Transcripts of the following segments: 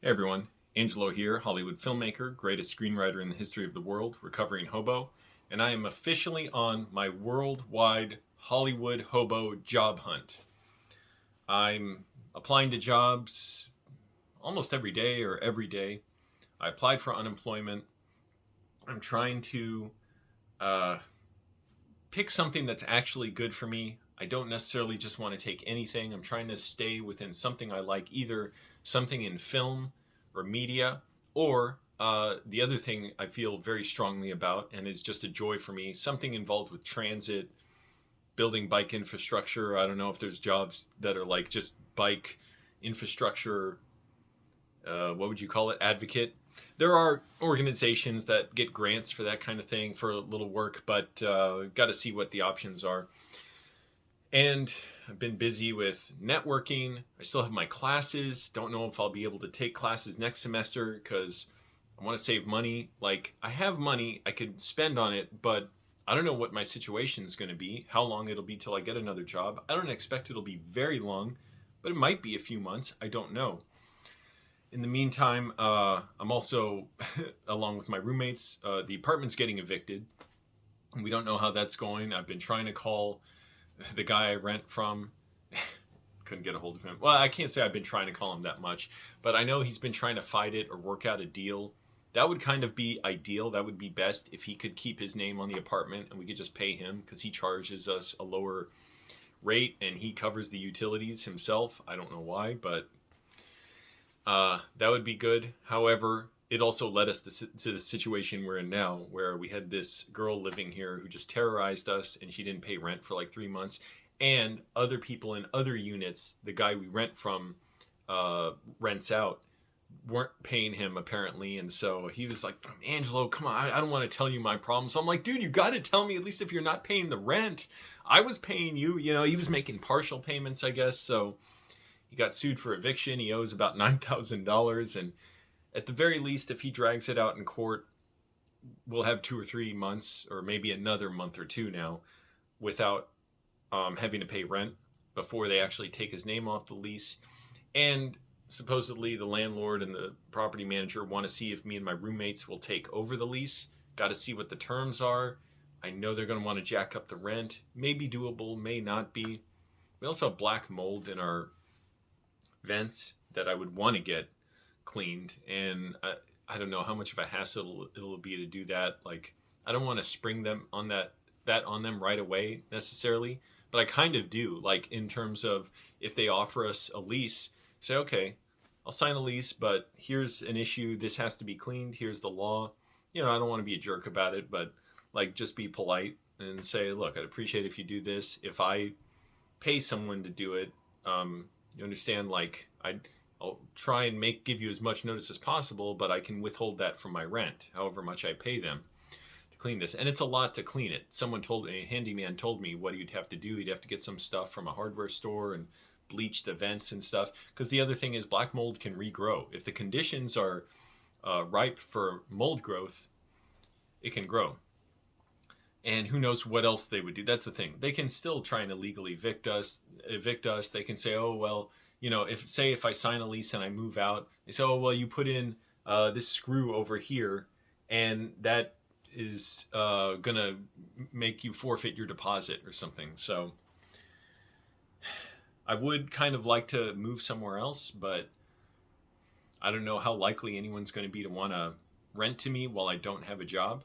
Hey everyone, Angelo here, Hollywood filmmaker, greatest screenwriter in the history of the world, recovering hobo, and I am officially on my worldwide Hollywood hobo job hunt. I'm applying to jobs almost every day or every day. I applied for unemployment. I'm trying to uh, pick something that's actually good for me. I don't necessarily just want to take anything. I'm trying to stay within something I like, either something in film or media, or the other thing I feel very strongly about and is just a joy for me, something involved with transit, building bike infrastructure. I don't know if there's jobs that are like just bike infrastructure, what would you call it, advocate. There are organizations that get grants for that kind of thing for a little work, but got to see what the options are. And I've been busy with networking. I still have my classes. Don't know if I'll be able to take classes next semester because I want to save money. Like, I have money I could spend on it, but I don't know what my situation is going to be, how long it'll be till I get another job. I don't expect it'll be very long, but it might be a few months. I don't know. In the meantime, I'm also, along with my roommates, the apartment's getting evicted. We don't know how that's going. I've been trying to call the guy I rent from. Couldn't get a hold of him. Well, I can't say I've been trying to call him that much, but I know he's been trying to fight it or work out a deal. That would kind of be ideal. That would be best if he could keep his name on the apartment and we could just pay him because he charges us a lower rate and he covers the utilities himself. I don't know why, but that would be good. However, it also led us to the situation we're in now, where we had this girl living here who just terrorized us, and she didn't pay rent for like 3 months. And other people in other units, the guy we rent from rents out, weren't paying him apparently, and so he was like, "Angelo, come on, I don't want to tell you my problem." So I'm like, "Dude, you got to tell me at least if you're not paying the rent. I was paying you." You know, he was making partial payments, I guess. So he got sued for eviction. He owes about $9,000, and at the very least, if he drags it out in court, we'll have 2 or 3 months, or maybe another month or two now, without having to pay rent before they actually take his name off the lease. And supposedly, the landlord and the property manager want to see if me and my roommates will take over the lease. Got to see what the terms are. I know they're going to want to jack up the rent. May be doable, may not be. We also have black mold in our vents that I would want to get cleaned, and I don't know how much of a hassle it'll be to do that. Like, I don't want to spring them on that on them right away necessarily, but I kind of do. Like, in terms of if they offer us a lease, say, okay, I'll sign a lease, but here's an issue. This has to be cleaned. Here's the law. You know, I don't want to be a jerk about it, but like, just be polite and say, look, I'd appreciate if you do this. If I pay someone to do it, you understand, like, I'll try and give you as much notice as possible, but I can withhold that from my rent, however much I pay them to clean this. And it's a lot to clean it. Someone told me, a handyman told me what you'd have to do. You'd have to get some stuff from a hardware store and bleach the vents and stuff. Because the other thing is, black mold can regrow. If the conditions are ripe for mold growth, it can grow. And who knows what else they would do. That's the thing. They can still try and illegally evict us. They can say, oh, well, you know, if I sign a lease and I move out, they say, oh, well, you put in this screw over here, and that is gonna make you forfeit your deposit or something. So I would kind of like to move somewhere else, but I don't know how likely anyone's going to be to want to rent to me while I don't have a job.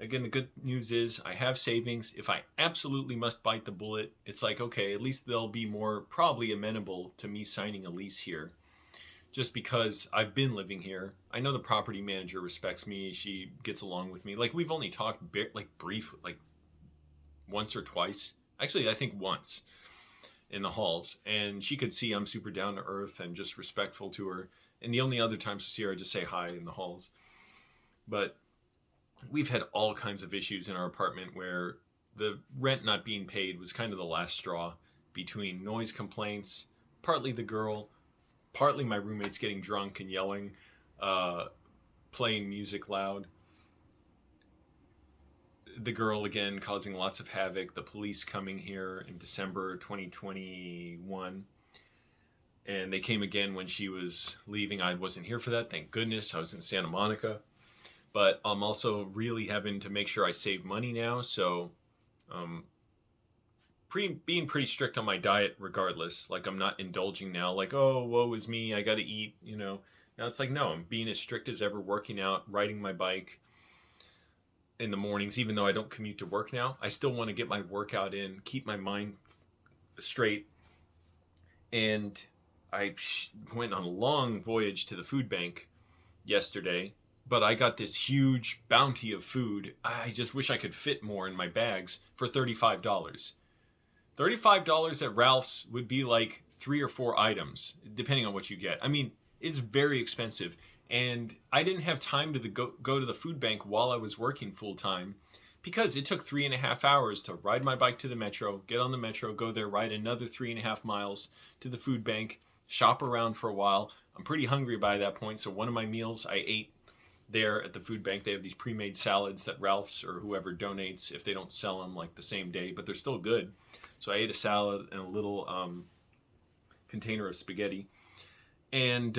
Again, the good news is I have savings. If I absolutely must bite the bullet, it's like, okay, at least they'll be more probably amenable to me signing a lease here. Just because I've been living here. I know the property manager respects me. She gets along with me. Like, we've only talked like briefly, like once or twice. Actually, I think once in the halls. And she could see I'm super down to earth and just respectful to her. And the only other times I see her, I just say hi in the halls. But we've had all kinds of issues in our apartment where the rent not being paid was kind of the last straw, between noise complaints, partly the girl, partly my roommates getting drunk and yelling, playing music loud, the girl again causing lots of havoc, the police coming here in December 2021. And they came again when she was leaving. I wasn't here for that, thank goodness. I was in Santa Monica. But I'm also really having to make sure I save money now. So um, being pretty strict on my diet regardless. Like I'm not indulging now. Like, oh, woe is me. I got to eat, you know. Now it's like, no, I'm being as strict as ever, working out, riding my bike in the mornings, even though I don't commute to work now. I still want to get my workout in, keep my mind straight. And I went on a long voyage to the food bank yesterday, but I got this huge bounty of food. I just wish I could fit more in my bags for $35. $35 at Ralph's would be like 3 or 4 items, depending on what you get. I mean, it's very expensive. And I didn't have time to go to the food bank while I was working full time because it took 3.5 hours to ride my bike to the metro, get on the metro, go there, ride another 3.5 miles to the food bank, shop around for a while. I'm pretty hungry by that point, so one of my meals I ate there at the food bank. They have these pre-made salads that Ralph's or whoever donates if they don't sell them like the same day, but they're still good. So I ate a salad and a little container of spaghetti, and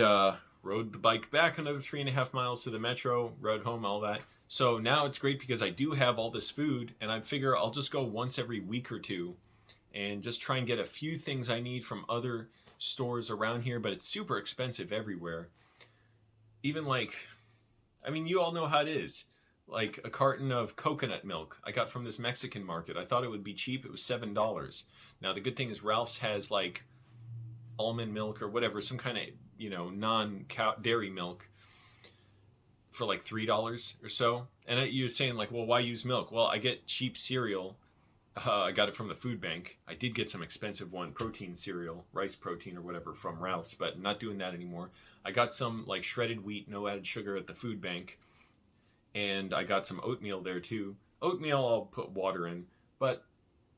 rode the bike back another 3.5 miles to the metro, rode home, all that. So now it's great because I do have all this food, and I figure I'll just go once every week or two and just try and get a few things I need from other stores around here, but it's super expensive everywhere. Even like, I mean, you all know how it is. Like a carton of coconut milk I got from this Mexican market. I thought it would be cheap. It was $7. Now the good thing is Ralph's has like almond milk or whatever, some kind of, you know, non-dairy milk for like $3 or so. And you're saying like, well, why use milk? Well, I get cheap cereal. I got it from the food bank. I did get some expensive protein cereal, rice protein or whatever from Ralph's, but not doing that anymore. I got some like shredded wheat, no added sugar at the food bank. And I got some oatmeal there too. Oatmeal I'll put water in, but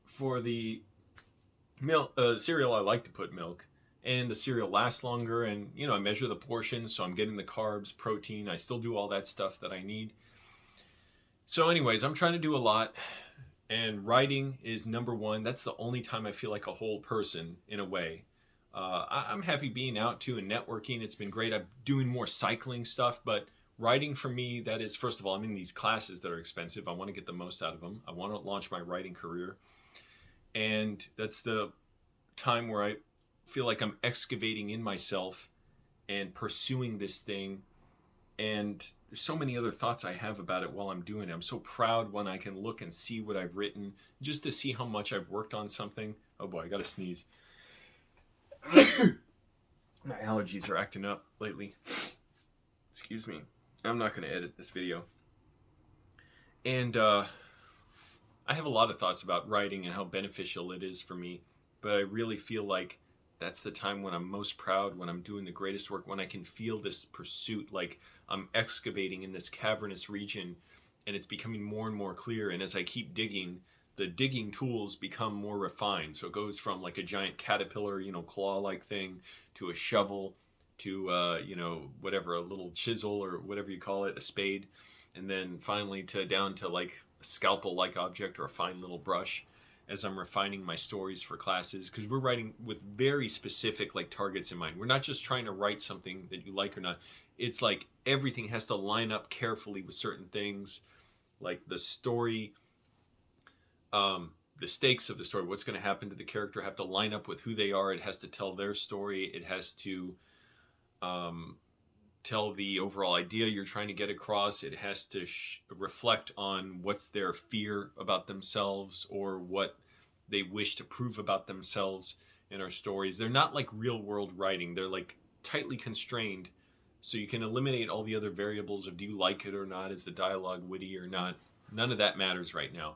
for the milk cereal I like to put milk, and the cereal lasts longer. And you know, I measure the portions, so I'm getting the carbs, protein. I still do all that stuff that I need. So, anyways, I'm trying to do a lot, and writing is number one. That's the only time I feel like a whole person in a way. I'm happy being out too and networking. It's been great. I'm doing more cycling stuff, but writing for me, that is, first of all, I'm in these classes that are expensive. I want to get the most out of them. I want to launch my writing career. And that's the time where I feel like I'm excavating in myself and pursuing this thing. And there's so many other thoughts I have about it while I'm doing it. I'm so proud when I can look and see what I've written, just to see how much I've worked on something. Oh boy, I gotta sneeze. My allergies are acting up lately. Excuse me. I'm not going to edit this video. And I have a lot of thoughts about writing and how beneficial it is for me. But I really feel like that's the time when I'm most proud, when I'm doing the greatest work, when I can feel this pursuit, like I'm excavating in this cavernous region and it's becoming more and more clear. And as I keep digging, the digging tools become more refined. So it goes from like a giant caterpillar, you know, claw-like thing to a shovel to, you know, whatever, a little chisel or whatever you call it, a spade. And then finally down to like a scalpel-like object or a fine little brush as I'm refining my stories for classes. Because we're writing with very specific like targets in mind. We're not just trying to write something that you like or not. It's like everything has to line up carefully with certain things, like the story, the stakes of the story, what's going to happen to the character have to line up with who they are. It has to tell their story. It has to tell the overall idea you're trying to get across. It has to reflect on what's their fear about themselves or what they wish to prove about themselves in our stories. They're not like real world writing. They're like tightly constrained, so you can eliminate all the other variables of do you like it or not, is the dialogue witty or not. None of that matters right now.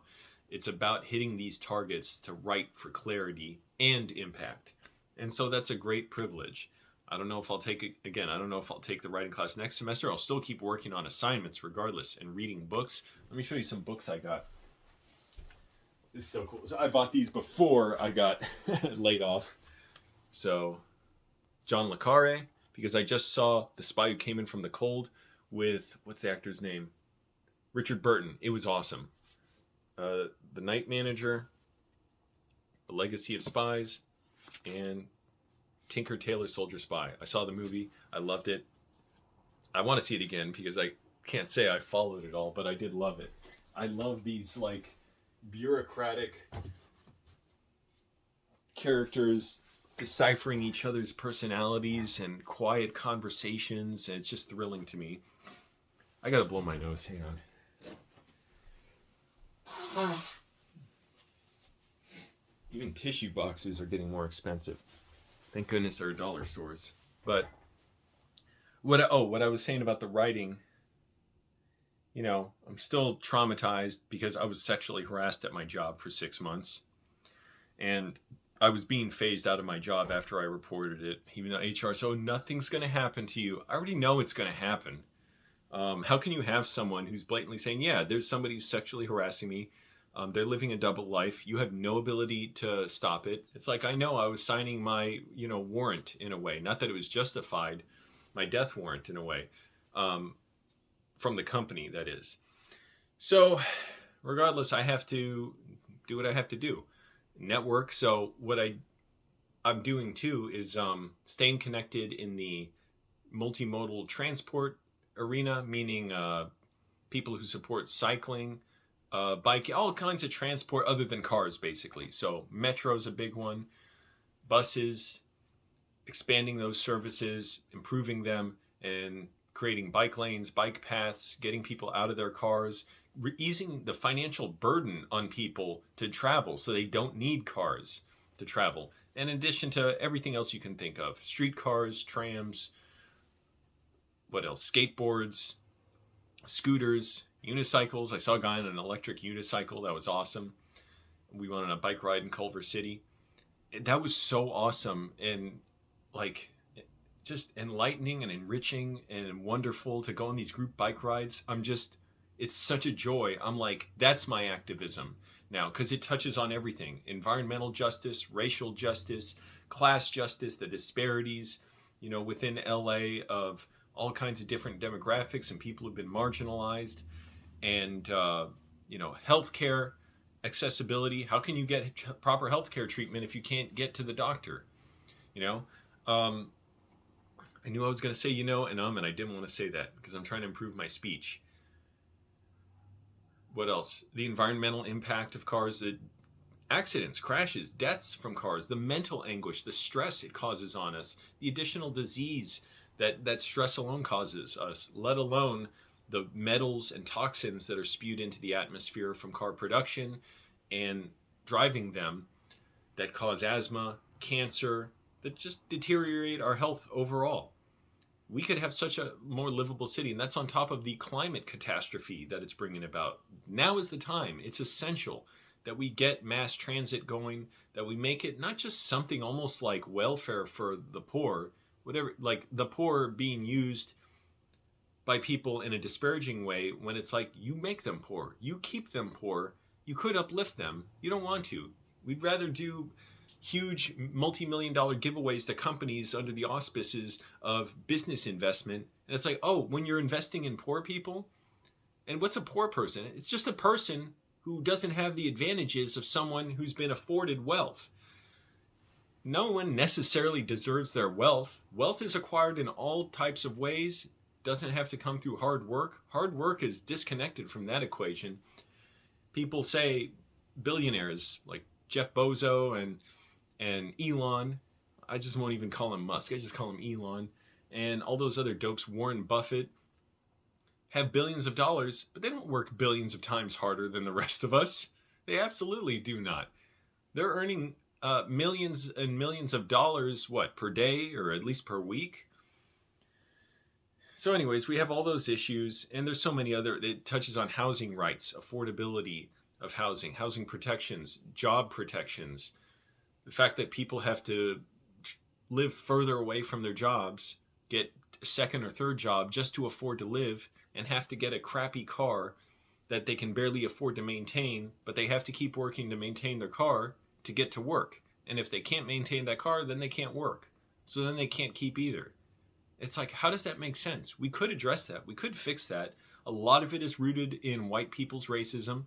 It's about hitting these targets to write for clarity and impact. And so that's a great privilege. I don't know if I'll take it again. I don't know if I'll take the writing class next semester. I'll still keep working on assignments regardless and reading books. Let me show you some books I got. This is so cool. So I bought these before I got laid off. So John le Carre, because I just saw The Spy Who Came In From the Cold with, what's the actor's name? Richard Burton. It was awesome. The Night Manager, The Legacy of Spies, and Tinker Tailor Soldier Spy. I saw the movie. I loved it. I want to see it again because I can't say I followed it all, but I did love it. I love these like bureaucratic characters deciphering each other's personalities and quiet conversations, and it's just thrilling to me. I gotta blow my nose. Hang on. Even tissue boxes are getting more expensive. Thank goodness there are dollar stores. But what I was saying about the writing, you know, I'm still traumatized because I was sexually harassed at my job for 6 months. And I was being phased out of my job after I reported it, even though HR said, oh, nothing's going to happen to you. I already know it's going to happen. How can you have someone who's blatantly saying, yeah, there's somebody who's sexually harassing me. They're living a double life. You have no ability to stop it. It's like, I know I was signing my, warrant in a way. Not that it was justified, my death warrant in a way, from the company, that is. So regardless, I have to do what I have to do. Network. So what I'm doing too is staying connected in the multimodal transport arena, meaning people who support cycling, biking, all kinds of transport other than cars, basically. So metro's a big one, buses, expanding those services, improving them, and creating bike lanes, bike paths, getting people out of their cars, easing the financial burden on people to travel so they don't need cars to travel. And in addition to everything else you can think of, streetcars, trams, what else? Skateboards, scooters, unicycles. I saw a guy on an electric unicycle. That was awesome. We went on a bike ride in Culver City. That was so awesome and like just enlightening and enriching and wonderful to go on these group bike rides. It's such a joy. I'm like, that's my activism now, because it touches on everything: environmental justice, racial justice, class justice, the disparities, within LA of all kinds of different demographics and people who've been marginalized, and healthcare accessibility. How can you get proper healthcare treatment if you can't get to the doctor? I knew I was going to say and I didn't want to say that because I'm trying to improve my speech. What else? The environmental impact of cars, the accidents, crashes, deaths from cars, the mental anguish, the stress it causes on us, the additional disease that stress alone causes us, let alone the metals and toxins that are spewed into the atmosphere from car production and driving them that cause asthma, cancer, that just deteriorate our health overall. We could have such a more livable city, and that's on top of the climate catastrophe that it's bringing about. Now is the time. It's essential that we get mass transit going, that we make it not just something almost like welfare for the poor, whatever, like the poor being used by people in a disparaging way when it's like, you make them poor, you keep them poor, you could uplift them, you don't want to. We'd rather do huge multi-million-dollar giveaways to companies under the auspices of business investment. And it's like, oh, when you're investing in poor people, and what's a poor person? It's just a person who doesn't have the advantages of someone who's been afforded wealth. No one necessarily deserves their wealth. Wealth is acquired in all types of ways. Doesn't have to come through hard work. Hard work is disconnected from that equation. People say billionaires like Jeff Bezos and Elon, I just won't even call him Musk, I just call him Elon, and all those other dokes, Warren Buffett, have billions of dollars, but they don't work billions of times harder than the rest of us. They absolutely do not. They're earning millions and millions of dollars, per day, or at least per week? So anyways, we have all those issues, and there's so many other, it touches on housing rights, affordability of housing, housing protections, job protections, the fact that people have to live further away from their jobs, get a second or third job just to afford to live, and have to get a crappy car that they can barely afford to maintain, but they have to keep working to maintain their car to get to work. And if they can't maintain that car, then they can't work. So then they can't keep either. It's like, how does that make sense? We could address that. We could fix that. A lot of it is rooted in white people's racism.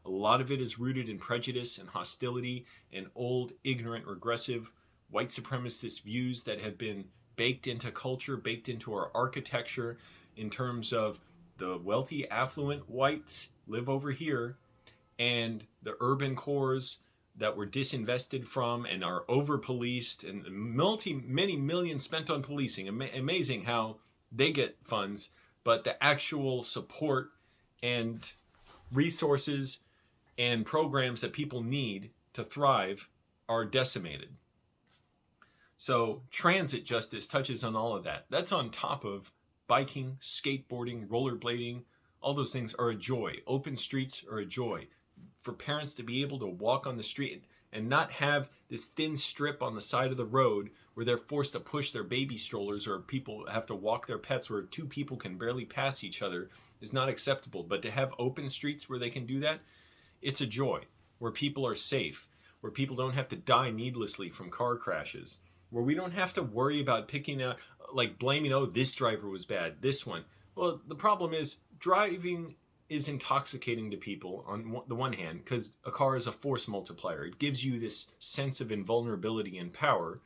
A lot of it is rooted in prejudice and hostility and old, ignorant, regressive white supremacist views that have been baked into culture, baked into our architecture, in terms of the wealthy, affluent whites live over here, and the urban cores that were disinvested from and are over policed, and many millions spent on policing. Amazing how they get funds, but the actual support and resources and programs that people need to thrive are decimated. So transit justice touches on all of that. That's on top of biking, skateboarding, rollerblading. All those things are a joy. Open streets are a joy. For parents to be able to walk on the street and not have this thin strip on the side of the road where they're forced to push their baby strollers, or people have to walk their pets where two people can barely pass each other, is not acceptable. But to have open streets where they can do that, it's a joy. Where people are safe, where people don't have to die needlessly from car crashes, where we don't have to worry about picking out, like blaming, oh, this driver was bad, this one. Well, the problem is driving is intoxicating to people on the one hand, because a car is a force multiplier. It gives you this sense of invulnerability and power,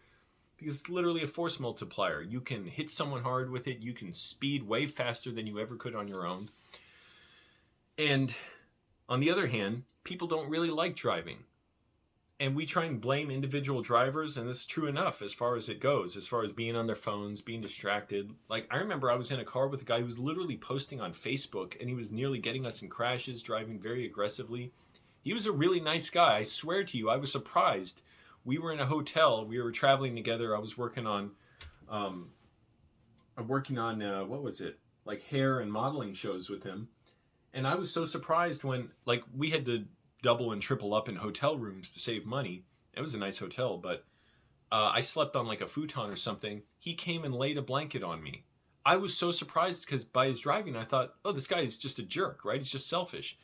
because it's literally a force multiplier. You can hit someone hard with it. You can speed way faster than you ever could on your own. And on the other hand, people don't really like driving. And we try and blame individual drivers, and this is true enough as far as it goes, as far as being on their phones, being distracted. Like, I remember I was in a car with a guy who was literally posting on Facebook, and he was nearly getting us in crashes, driving very aggressively. He was a really nice guy. I swear to you, I was surprised. We were in a hotel. We were traveling together. I was working on, what was it? Like hair and modeling shows with him. And I was so surprised when, like, we had to double and triple up in hotel rooms to save money. It was a nice hotel, but I slept on like a futon or something. He came and laid a blanket on me. I was so surprised because by his driving, I thought, oh, this guy is just a jerk, right? He's just selfish.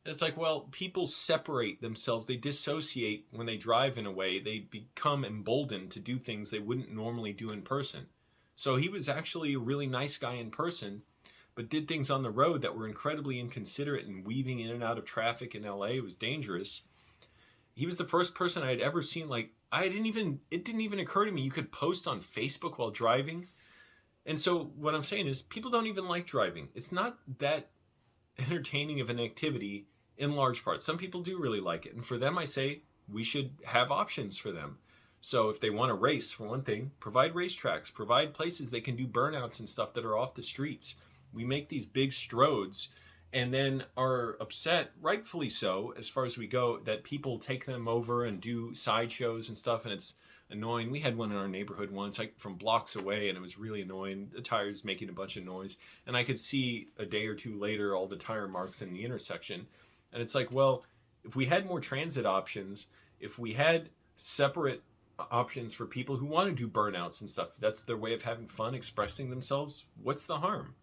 And it's like, well, people separate themselves. They dissociate when they drive in a way. They become emboldened to do things they wouldn't normally do in person. So he was actually a really nice guy in person, but did things on the road that were incredibly inconsiderate and weaving in and out of traffic in LA. It was dangerous. He was the first person I had ever seen. Like, it didn't even occur to me you could post on Facebook while driving. And so what I'm saying is people don't even like driving. It's not that entertaining of an activity in large part. Some people do really like it. And for them, I say we should have options for them. So if they want to race, for one thing, provide racetracks, provide places they can do burnouts and stuff that are off the streets. We make these big stroads and then are upset, rightfully so, as far as we go, that people take them over and do sideshows and stuff, and it's annoying. We had one in our neighborhood once, like from blocks away, and it was really annoying. The tires making a bunch of noise, and I could see a day or two later all the tire marks in the intersection. And it's like, well, if we had more transit options, if we had separate options for people who want to do burnouts and stuff, that's their way of having fun, expressing themselves, what's the harm?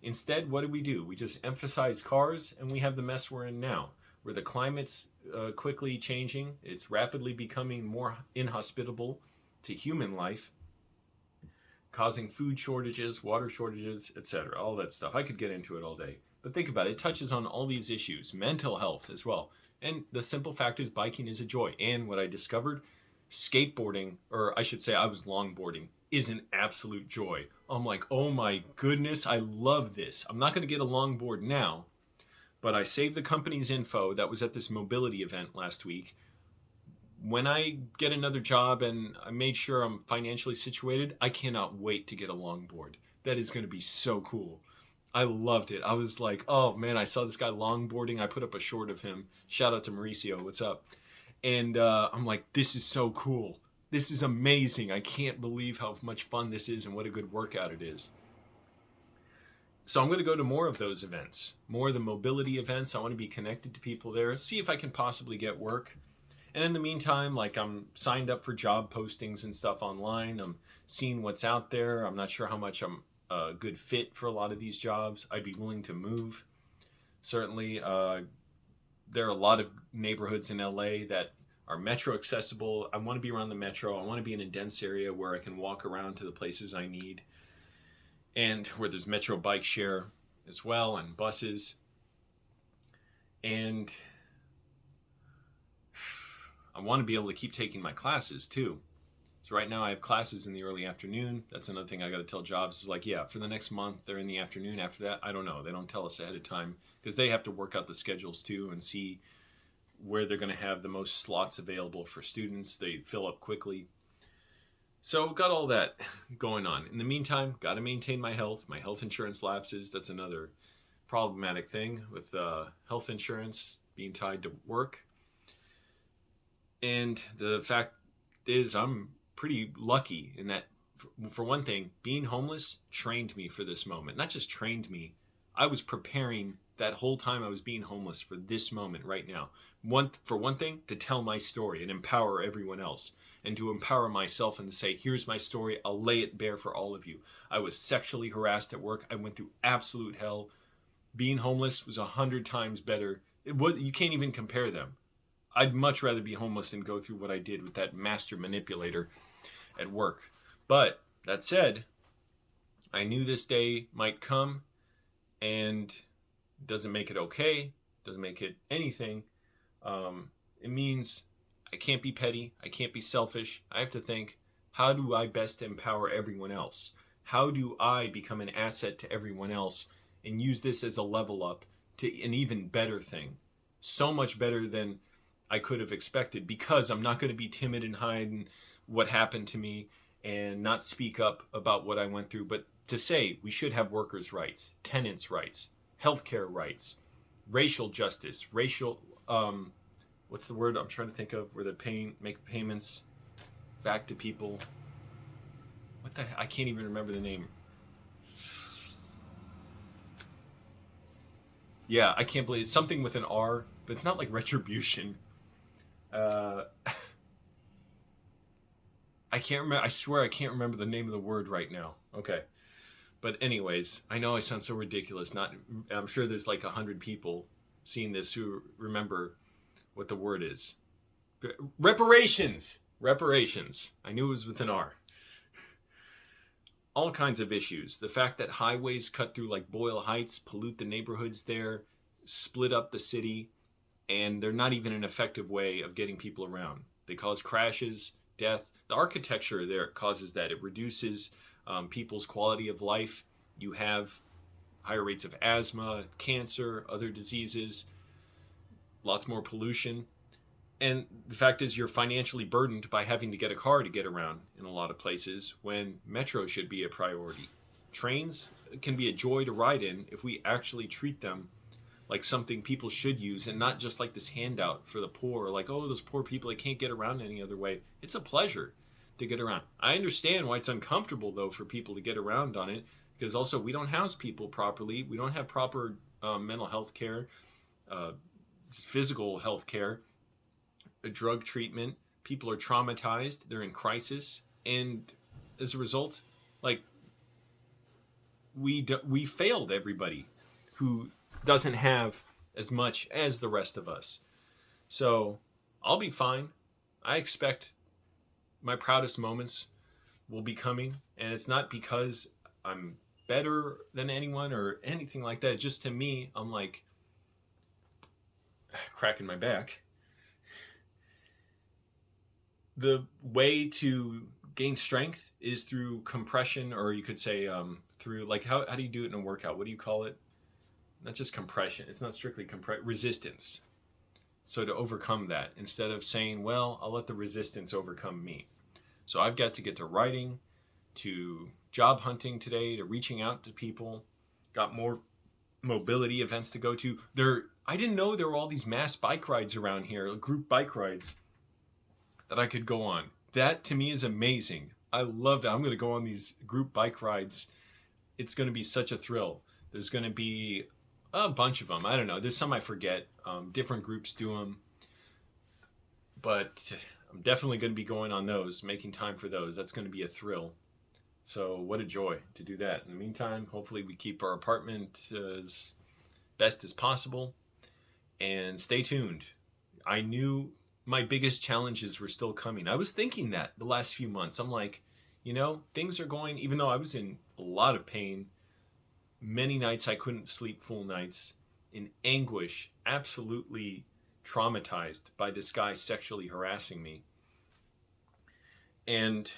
Instead, what do? We just emphasize cars, and we have the mess we're in now, where the climate's quickly changing. It's rapidly becoming more inhospitable to human life, causing food shortages, water shortages, etc. All that stuff. I could get into it all day. But think about it. It touches on all these issues, mental health as well. And the simple fact is biking is a joy. And what I discovered, skateboarding, or I should say I was longboarding, is an absolute joy. I'm like, oh my goodness, I love this. I'm not going to get a longboard now, but I saved the company's info that was at this mobility event last week. When I get another job and I made sure I'm financially situated, I cannot wait to get a longboard. That is going to be so cool. I loved it. I was like, oh man, I saw this guy longboarding. I put up a short of him. Shout out to Mauricio. What's up? And I'm like, this is so cool. This is amazing. I can't believe how much fun this is and what a good workout it is. So I'm going to go to more of those events, more of the mobility events. I want to be connected to people there, see if I can possibly get work. And in the meantime, like, I'm signed up for job postings and stuff online. I'm seeing what's out there. I'm not sure how much I'm a good fit for a lot of these jobs. I'd be willing to move. Certainly, there are a lot of neighborhoods in LA that are metro accessible. I want to be around the metro. I want to be in a dense area where I can walk around to the places I need, and where there's metro bike share as well, and buses. And I want to be able to keep taking my classes too. It's So right now I have classes in the early afternoon. That's another thing I got to tell jobs is like, yeah, for the next month they're in the afternoon. After that, I don't know. They don't tell us ahead of time because they have to work out the schedules too and see where they're going to have the most slots available for students. They fill up quickly. So got all that going on. In the meantime, got to maintain my health. My health insurance lapses. That's another problematic thing with health insurance being tied to work. And the fact is, I'm pretty lucky in that, for one thing, being homeless trained me for this moment. Not just trained me, I was preparing that whole time I was being homeless for this moment right now. For one thing, to tell my story and empower everyone else, and to empower myself and to say, here's my story, I'll lay it bare for all of you. I was sexually harassed at work. I went through absolute hell. Being homeless was 100 times better. You can't even compare them. I'd much rather be homeless than go through what I did with that master manipulator at work. But that said, I knew this day might come, and doesn't make it okay, doesn't make it anything. It means I can't be petty, I can't be selfish. I have to think, how do I best empower everyone else? How do I become an asset to everyone else and use this as a level up to an even better thing? So much better than I could have expected, because I'm not going to be timid and hide what happened to me and not speak up about what I went through, but to say we should have workers' rights, tenants' rights, healthcare rights, racial justice, what's the word I'm trying to think of, where they make the payments back to people. I can't even remember the name. Yeah, I can't believe it's something with an R, but it's not like retribution. I can't remember. I swear I can't remember the name of the word right now. Okay. But anyways, I know I sound so ridiculous. I'm sure there's like 100 people seeing this who remember what the word is. Reparations. Reparations. I knew it was with an R. All kinds of issues. The fact that highways cut through like Boyle Heights, pollute the neighborhoods there, split up the city, and they're not even an effective way of getting people around. They cause crashes, death. The architecture there causes that. It reduces people's quality of life. You have higher rates of asthma, cancer, other diseases, lots more pollution. And the fact is, you're financially burdened by having to get a car to get around in a lot of places when metro should be a priority. Trains can be a joy to ride in if we actually treat them like something people should use, and not just like this handout for the poor, like, oh, those poor people, they can't get around any other way. It's a pleasure to get around. I understand why it's uncomfortable, though, for people to get around on it, because also we don't house people properly. We don't have proper mental health care, physical health care, drug treatment. People are traumatized. They're in crisis. And as a result, like, we failed everybody who doesn't have as much as the rest of us. So I'll be fine. I expect my proudest moments will be coming, and it's not because I'm better than anyone or anything like that. Just to me, I'm like cracking my back. The way to gain strength is through compression, or you could say through, like, how do you do it in a workout? What do you call it? Not just compression. It's not strictly resistance. So to overcome that, instead of saying, well, I'll let the resistance overcome me. So I've got to get to writing, to job hunting today, to reaching out to people. Got more mobility events to go to. I didn't know there were all these mass bike rides around here, group bike rides that I could go on. That to me is amazing. I love that. I'm going to go on these group bike rides. It's going to be such a thrill. There's going to be a bunch of them. I don't know. There's some I forget. Different groups do them. But I'm definitely going to be going on those, making time for those. That's going to be a thrill. So what a joy to do that. In the meantime, hopefully we keep our apartment as best as possible. And stay tuned. I knew my biggest challenges were still coming. I was thinking that the last few months. I'm like, things are going, even though I was in a lot of pain, many nights I couldn't sleep full nights, in anguish, absolutely traumatized by this guy sexually harassing me. And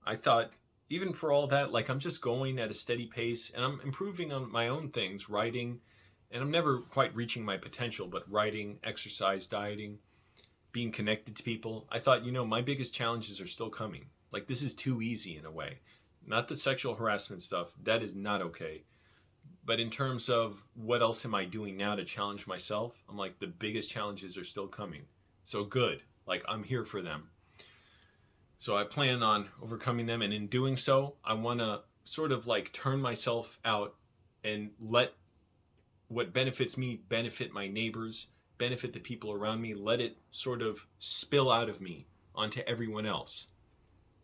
I thought, even for all that, like I'm just going at a steady pace and I'm improving on my own things, writing, and I'm never quite reaching my potential, but writing, exercise, dieting, being connected to people. I thought, my biggest challenges are still coming. Like this is too easy in a way. Not the sexual harassment stuff, that is not okay. But in terms of what else am I doing now to challenge myself, I'm like, the biggest challenges are still coming. So good. Like I'm here for them. So I plan on overcoming them. And in doing so, I want to sort of like turn myself out and let what benefits me benefit my neighbors, benefit the people around me, let it sort of spill out of me onto everyone else.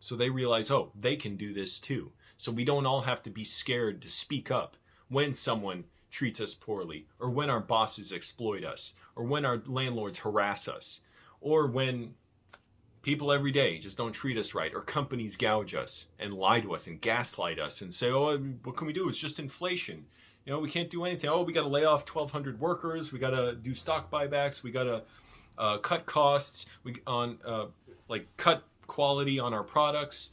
So they realize, oh, they can do this too. So we don't all have to be scared to speak up when someone treats us poorly, or when our bosses exploit us, or when our landlords harass us, or when people every day just don't treat us right, or companies gouge us and lie to us and gaslight us and say, oh, what can we do? It's just inflation. We can't do anything. Oh, we got to lay off 1,200 workers. We got to do stock buybacks. We got to cut costs. Cut quality on our products.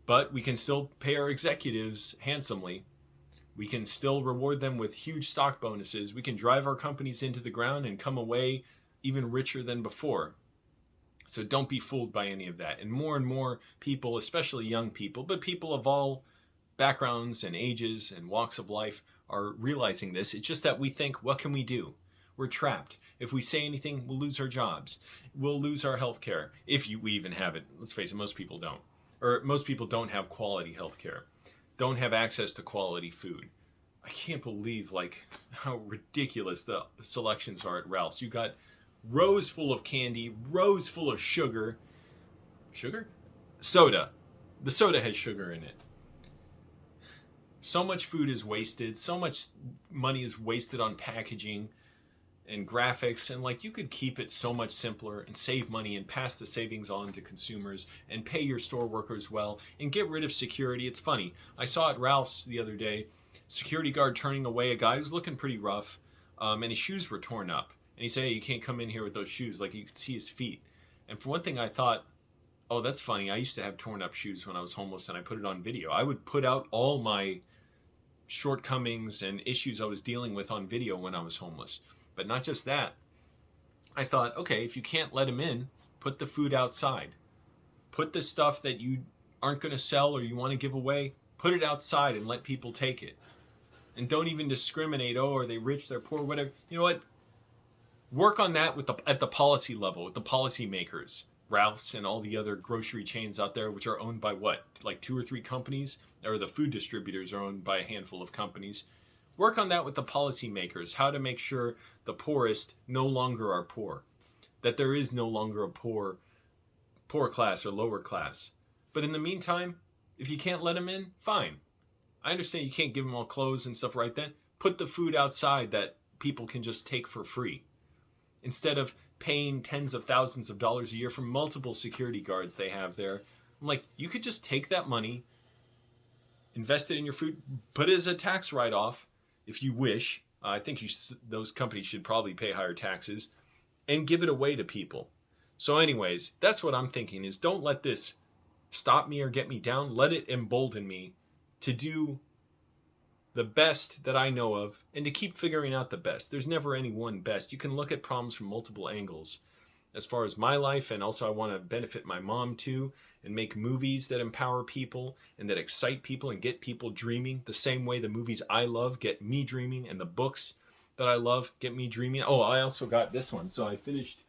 But we can still pay our executives handsomely. We can still reward them with huge stock bonuses. We can drive our companies into the ground and come away even richer than before. So don't be fooled by any of that. And more people, especially young people, but people of all backgrounds and ages and walks of life, are realizing this. It's just that we think, what can we do? We're trapped. If we say anything, we'll lose our jobs. We'll lose our health care. We even have it. Let's face it, most people don't. Or most people don't have quality health care. Don't have access to quality food. I can't believe how ridiculous the selections are at Ralph's. You got rows full of candy, rows full of sugar. Sugar? Soda. The soda has sugar in it. So much food is wasted. So much money is wasted on packaging and graphics. And you could keep it so much simpler and save money and pass the savings on to consumers and pay your store workers well and get rid of security. It's funny. I saw at Ralph's the other day, security guard turning away a guy who's looking pretty rough, and his shoes were torn up. And he said, hey, you can't come in here with those shoes. You could see his feet. And for one thing, I thought, oh, that's funny. I used to have torn up shoes when I was homeless, and I put it on video. I would put out all my shortcomings and issues I was dealing with on video when I was homeless. But not just that. I thought, okay, if you can't let him in, put the food outside. Put the stuff that you aren't going to sell or you want to give away, put it outside and let people take it. And don't even discriminate, oh, are they rich, they're poor, whatever. You know what? Work on that at the policy level, with the policymakers. Ralph's and all the other grocery chains out there, which are owned by what? 2 or 3 companies? Or the food distributors are owned by a handful of companies. Work on that with the policymakers, how to make sure the poorest no longer are poor. That there is no longer a poor class or lower class. But in the meantime, if you can't let them in, fine. I understand you can't give them all clothes and stuff right then. Put the food outside that people can just take for free. Instead of paying tens of thousands of dollars a year for multiple security guards they have there. I'm you could just take that money, invest it in your food, put it as a tax write-off if you wish. I think those companies should probably pay higher taxes and give it away to people. So anyways, that's what I'm thinking is don't let this stop me or get me down. Let it embolden me to do the best that I know of and to keep figuring out the best. There's never any one best. You can look at problems from multiple angles. As far as my life, and also I want to benefit my mom too, and make movies that empower people and that excite people and get people dreaming the same way the movies I love get me dreaming and the books that I love get me dreaming. Oh, I also got this one. So I finished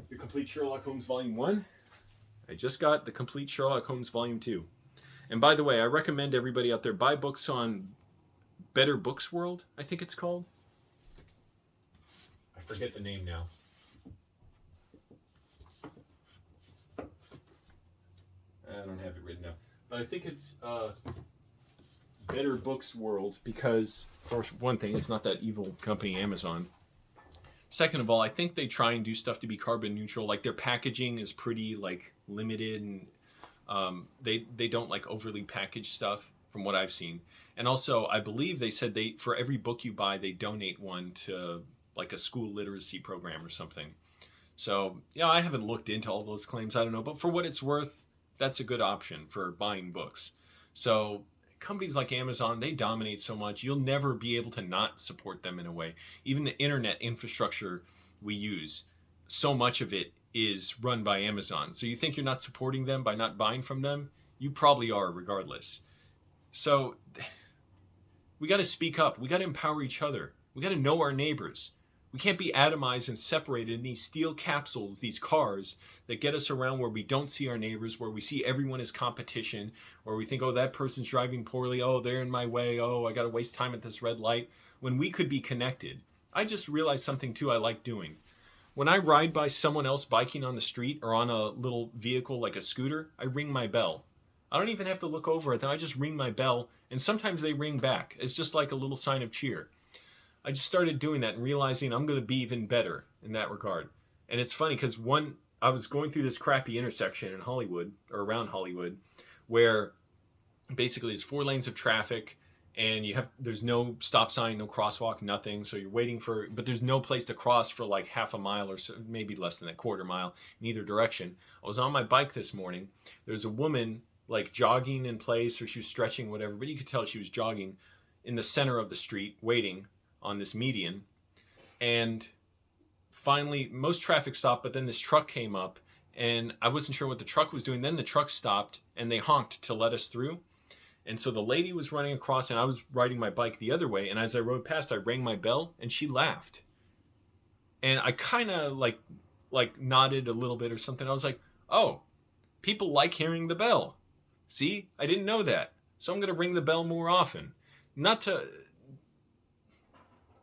The Complete Sherlock Holmes Volume 1. I just got The Complete Sherlock Holmes Volume 2. And by the way, I recommend everybody out there buy books on Better Books World, I think it's called. I forget the name now. I don't have it written down. But I think it's Better Books World because, for one thing, it's not that evil company Amazon. Second of all, I think they try and do stuff to be carbon neutral. Their packaging is pretty limited, and they don't overly package stuff from what I've seen. And also, I believe they said for every book you buy, they donate one to a school literacy program or something. So, yeah, I haven't looked into all those claims. I don't know. But for what it's worth, that's a good option for buying books. So, companies like Amazon, they dominate so much. You'll never be able to not support them in a way. Even the internet infrastructure we use, so much of it is run by Amazon. So, you think you're not supporting them by not buying from them? You probably are, regardless. So, we got to speak up. We got to empower each other. We got to know our neighbors. We can't be atomized and separated in these steel capsules, these cars that get us around where we don't see our neighbors, where we see everyone as competition, where we think, oh, that person's driving poorly. Oh, they're in my way. Oh, I got to waste time at this red light. When we could be connected. I just realized something too I like doing. When I ride by someone else biking on the street or on a little vehicle like a scooter, I ring my bell. I don't even have to look over at them. I just ring my bell, and sometimes they ring back. It's just like a little sign of cheer. I just started doing that and realizing I'm going to be even better in that regard. And it's funny because I was going through this crappy intersection in Hollywood, or around Hollywood, where basically it's 4 lanes of traffic, and there's no stop sign, no crosswalk, nothing. So you're waiting but there's no place to cross for like half a mile or so, maybe less than a quarter mile in either direction. I was on my bike this morning. There's a woman like jogging in place, or she was stretching, whatever, but you could tell she was jogging in the center of the street, waiting on this median. And finally, most traffic stopped, but then this truck came up, and I wasn't sure what the truck was doing. Then the truck stopped, and they honked to let us through. And so the lady was running across, and I was riding my bike the other way. And as I rode past, I rang my bell, and she laughed. And I kind of like nodded a little bit or something. I was like, oh, people like hearing the bell. See, I didn't know that. So I'm going to ring the bell more often.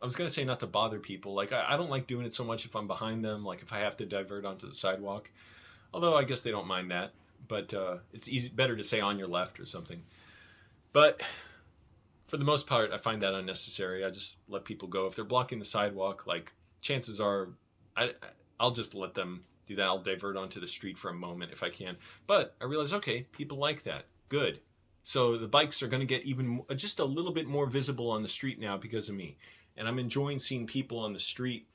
I was going to say not to bother people. Like, I don't like doing it so much if I'm behind them, like if I have to divert onto the sidewalk. Although I guess they don't mind that. But it's better to say on your left or something. But for the most part, I find that unnecessary. I just let people go. If they're blocking the sidewalk, like, chances are I'll just let them do that. I'll divert onto the street for a moment if I can. But I realize, okay, people like that. Good. So the bikes are going to get just a little bit more visible on the street now because of me. And I'm enjoying seeing people on the street,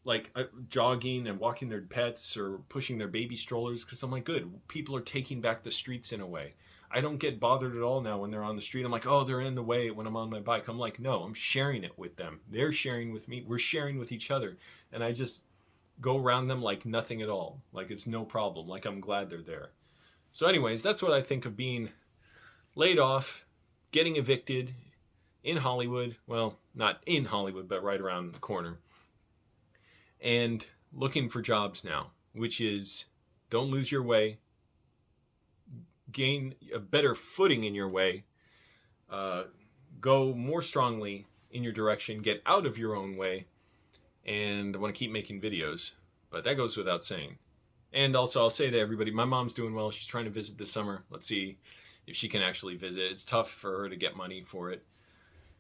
like jogging and walking their pets or pushing their baby strollers, because I'm like, good, people are taking back the streets in a way. I don't get bothered at all now when they're on the street. I'm like, oh, they're in the way when I'm on my bike. I'm like, no, I'm sharing it with them. They're sharing with me. We're sharing with each other. And I just go around them like nothing at all. Like it's no problem. Like I'm glad they're there. So anyways, that's what I think of being laid off, getting evicted in Hollywood. Well, not in Hollywood, but right around the corner. And looking for jobs now, which is don't lose your way, gain a better footing in your way, go more strongly in your direction, get out of your own way, and I want to keep making videos. But that goes without saying. And also, I'll say to everybody, my mom's doing well. She's trying to visit this summer. Let's see if she can actually visit. It's tough for her to get money for it.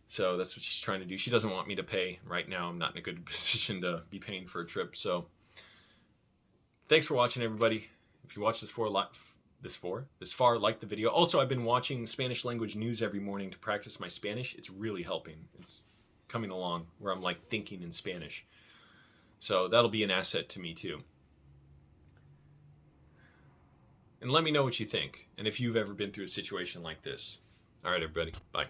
So that's what she's trying to do. She doesn't want me to pay right now. I'm not in a good position to be paying for a trip. So thanks for watching, everybody. If you watch this far, like the video. Also, I've been watching Spanish language news every morning to practice my Spanish. It's really helping. It's coming along where I'm like thinking in Spanish. So that'll be an asset to me too. And let me know what you think, and if you've ever been through a situation like this. All right, everybody. Bye.